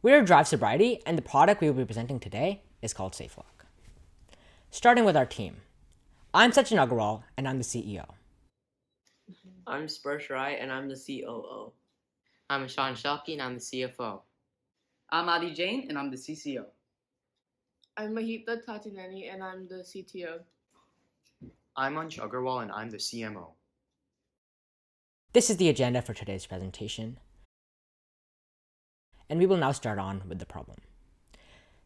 We're Drive Sobriety, and the product we will be presenting today is called SafeLock. Starting with our team. I'm Sachin Agarwal, and I'm the CEO. I'm Sparsh Rai, and I'm the COO. I'm Ishan Shalki and I'm the CFO. I'm Adi Jain and I'm the CCO. I'm Mahita Tatineni and I'm the CTO. I'm Ansh Agarwal and I'm the CMO. This is the agenda for today's presentation, and we will now start on with the problem.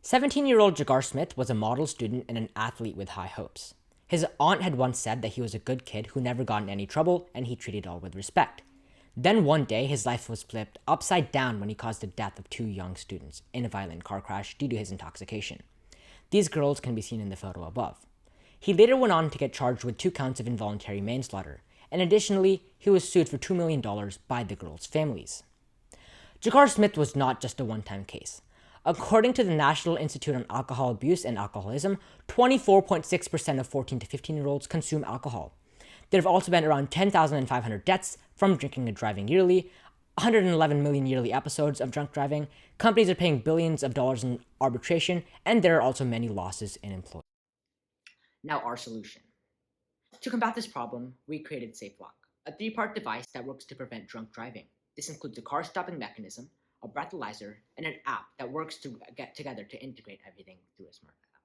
17-year-old Jagar Smith was a model student and an athlete with high hopes. His aunt had once said that he was a good kid who never got in any trouble and he treated all with respect. Then one day, his life was flipped upside down when he caused the death of 2 young students in a violent car crash due to his intoxication. These girls can be seen in the photo above. He later went on to get charged with 2 counts of involuntary manslaughter, and additionally, he was sued for $2 million by the girls' families. Jagar Smith was not just a one-time case. According to the National Institute on Alcohol Abuse and Alcoholism, 24.6% of 14 to 15-year-olds consume alcohol. There have also been around 10,500 deaths from drinking and driving yearly, 111 million yearly episodes of drunk driving, companies are paying billions of dollars in arbitration, and there are also many losses in employees. Now our solution. To combat this problem, we created SafeLock, a 3-part device that works to prevent drunk driving. This includes a car stopping mechanism, a breathalyzer, and an app that works to get together to integrate everything through a smart app.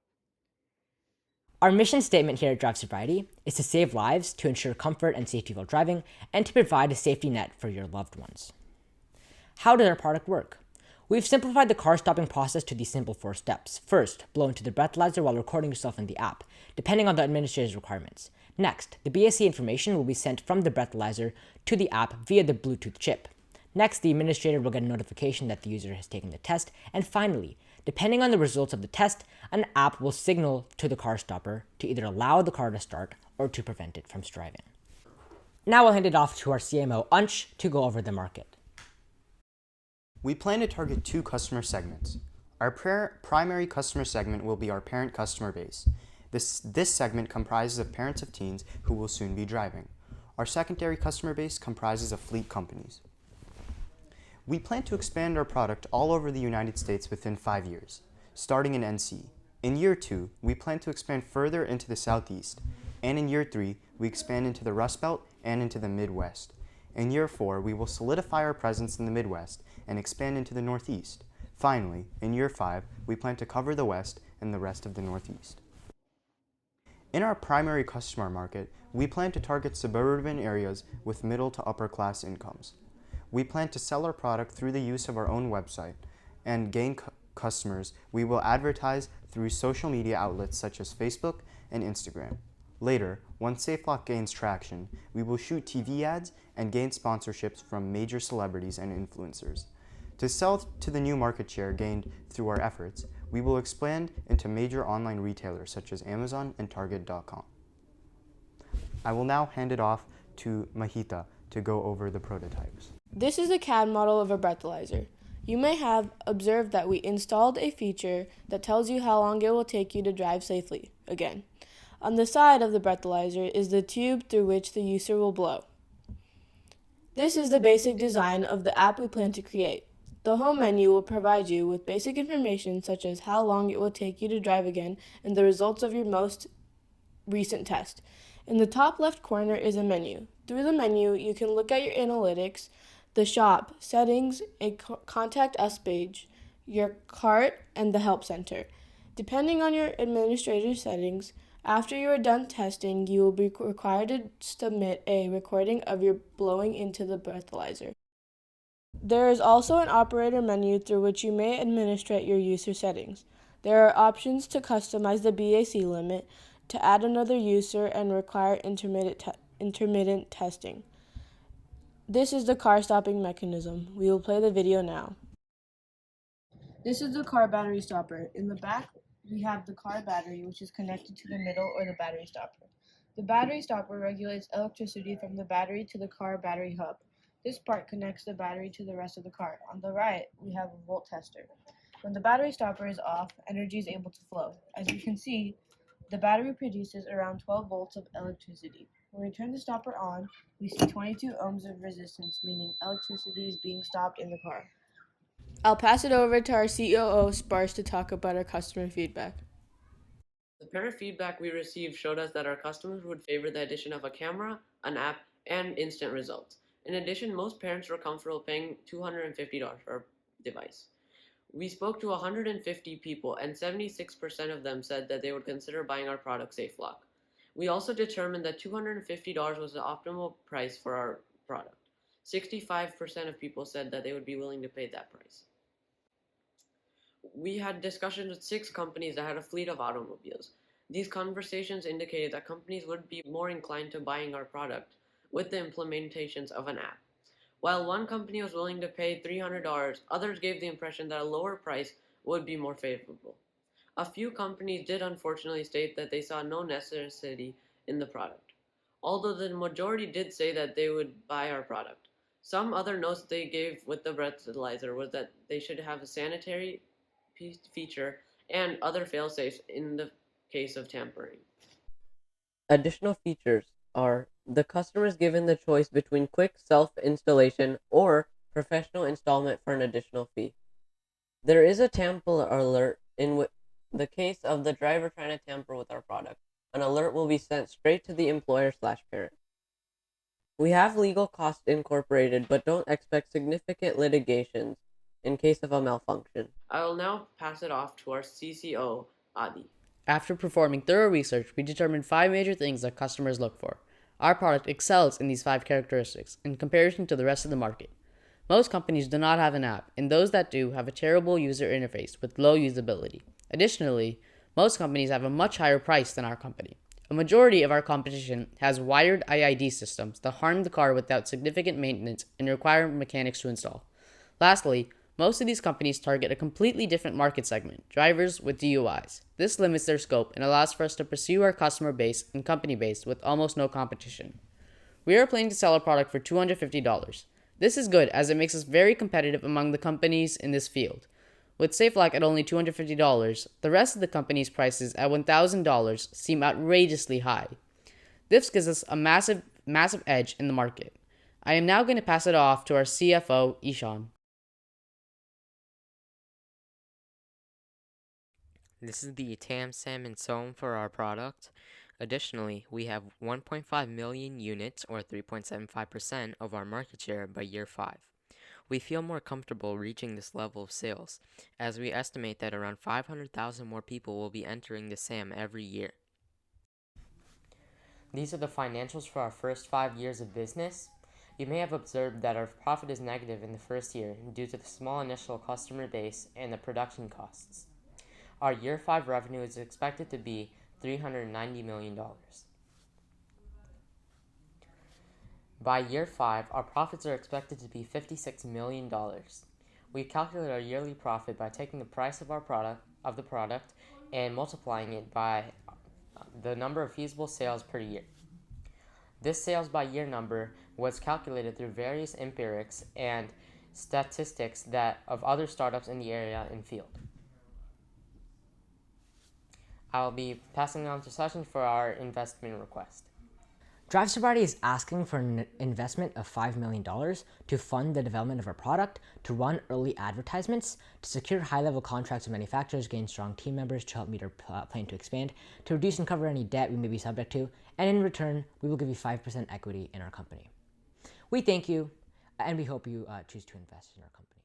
Our mission statement here at Drive Sobriety is to save lives, to ensure comfort and safety while driving, and to provide a safety net for your loved ones. How does our product work? We've simplified the car stopping process to these simple 4 steps. First, blow into the breathalyzer while recording yourself in the app, depending on the administrator's requirements. Next, the BAC information will be sent from the breathalyzer to the app via the Bluetooth chip. Next, the administrator will get a notification that the user has taken the test. And finally, depending on the results of the test, an app will signal to the car stopper to either allow the car to start or to prevent it from driving. Now I'll hand it off to our CMO, Ansh, to go over the market. We plan to target 2 customer segments. Our primary customer segment will be our parent customer base. This segment comprises of parents of teens who will soon be driving. Our secondary customer base comprises of fleet companies. We plan to expand our product all over the United States within 5 years, starting in NC. In year 2, we plan to expand further into the Southeast, and in year 3, we expand into the Rust Belt and into the Midwest. In year 4, we will solidify our presence in the Midwest and expand into the Northeast. Finally, in year 5, we plan to cover the West and the rest of the Northeast. In our primary customer market, we plan to target suburban areas with middle to upper class incomes. We plan to sell our product through the use of our own website and gain customers. We will advertise through social media outlets such as Facebook and Instagram. Later, once SafeLock gains traction, we will shoot TV ads and gain sponsorships from major celebrities and influencers. To sell to the new market share gained through our efforts, we will expand into major online retailers such as Amazon and Target.com. I will now hand it off to Mahita to go over the prototypes. This is a CAD model of a breathalyzer. You may have observed that we installed a feature that tells you how long it will take you to drive safely, again. On the side of the breathalyzer is the tube through which the user will blow. This is the basic design of the app we plan to create. The home menu will provide you with basic information such as how long it will take you to drive again and the results of your most recent test. In the top left corner is a menu. Through the menu, you can look at your analytics, the shop, settings, a contact us page, your cart, and the help center. Depending on your administrator's settings, after you are done testing, you will be required to submit a recording of your blowing into the breathalyzer. There is also an operator menu through which you may administrate your user settings. There are options to customize the BAC limit, to add another user, and require intermittent testing. This is the car stopping mechanism. We will play the video now. This is the car battery stopper. In the back, we have the car battery, which is connected to the middle or the battery stopper. The battery stopper regulates electricity from the battery to the car battery hub. This part connects the battery to the rest of the car. On the right, we have a volt tester. When the battery stopper is off, energy is able to flow. As you can see, the battery produces around 12 volts of electricity. When we turn the stopper on, we see 22 ohms of resistance, meaning electricity is being stopped in the car. I'll pass it over to our COO, Sparse, to talk about our customer feedback. The parent feedback we received showed us that our customers would favor the addition of a camera, an app, and instant results. In addition, most parents were comfortable paying $250 for a device. We spoke to 150 people, and 76% of them said that they would consider buying our product SafeLock. We also determined that $250 was the optimal price for our product. 65% of people said that they would be willing to pay that price. We had discussions with 6 companies that had a fleet of automobiles. These conversations indicated that companies would be more inclined to buying our product with the implementations of an app. While one company was willing to pay $300, others gave the impression that a lower price would be more favorable. A few companies did unfortunately state that they saw no necessity in the product, although the majority did say that they would buy our product. Some other notes they gave with the breathalyzer was that they should have a sanitary feature and other fail-safes in the case of tampering. Additional features are the customer is given the choice between quick self-installation or professional installment for an additional fee. There is a tamper alert in the case of the driver trying to tamper with our product. An alert will be sent straight to the employer/parent. We have legal costs incorporated, but don't expect significant litigations in case of a malfunction. I will now pass it off to our CCO, Adi. After performing thorough research, we determined 5 major things that customers look for. Our product excels in these 5 characteristics in comparison to the rest of the market. Most companies do not have an app, and those that do have a terrible user interface with low usability. Additionally, most companies have a much higher price than our company. A majority of our competition has wired IID systems that harm the car without significant maintenance and require mechanics to install. Lastly, most of these companies target a completely different market segment, drivers with DUIs. This limits their scope and allows for us to pursue our customer base and company base with almost no competition. We are planning to sell our product for $250. This is good as it makes us very competitive among the companies in this field. With SafeLock at only $250, the rest of the company's prices at $1,000 seem outrageously high. This gives us a massive edge in the market. I am now going to pass it off to our CFO, Ishan. This is the TAM, SAM, and SOM for our product. Additionally, we have 1.5 million units, or 3.75% of our market share by year 5. We feel more comfortable reaching this level of sales, as we estimate that around 500,000 more people will be entering the SAM every year. These are the financials for our first 5 years of business. You may have observed that our profit is negative in the first year due to the small initial customer base and the production costs. Our year 5 revenue is expected to be $390 million. By year 5, our profits are expected to be $56 million. We calculate our yearly profit by taking the price of the product and multiplying it by the number of feasible sales per year. This sales by year number was calculated through various empirics and statistics of other startups in the area and field. I'll be passing on to Sachin for our investment request. Drive Sobriety is asking for an investment of $5 million to fund the development of our product, to run early advertisements, to secure high-level contracts with manufacturers, gain strong team members to help meet our plan to expand, to reduce and cover any debt we may be subject to, and in return, we will give you 5% equity in our company. We thank you, and we hope you choose to invest in our company.